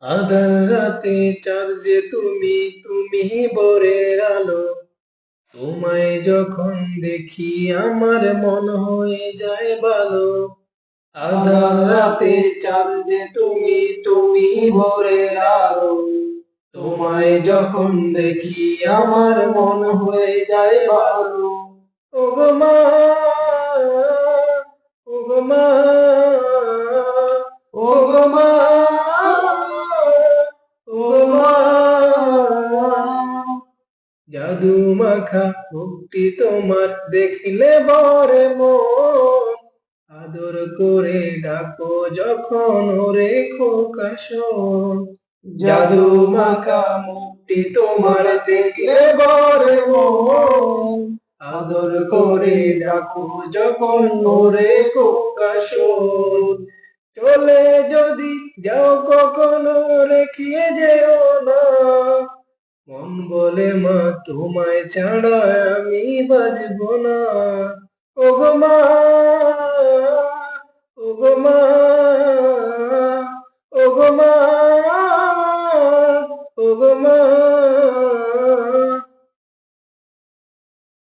আধার রাতে চাঁদ যে তুমি, তুমি ভোরের আলো। তোমায় যখন দেখি আমার মন হয়ে যায় ভালো। আধার রাতে চাঁদ যে তুমি, তুমি ভোরের আলো। তোমায় যখন দেখি আমার মন হয়ে যায় ভালো। ওগো মা, ওগো মা, ওগো মা, ওগো মা। জাদু মাখা মুখটি তোমার দেখিলে ভরে মন। আদর করে ডাকো যখন ওরে খোকা শোন। জাদু মাখা মুখটি তোমার দেখলে ভরে মন। আদর করে ডাকো যখন ওরে খোকা শোন। চলে যদি যাও কখনো রেখে যেও না। মন বলে মা তোমায় ছাড়া আমি বাঁচব না। ওগো মা,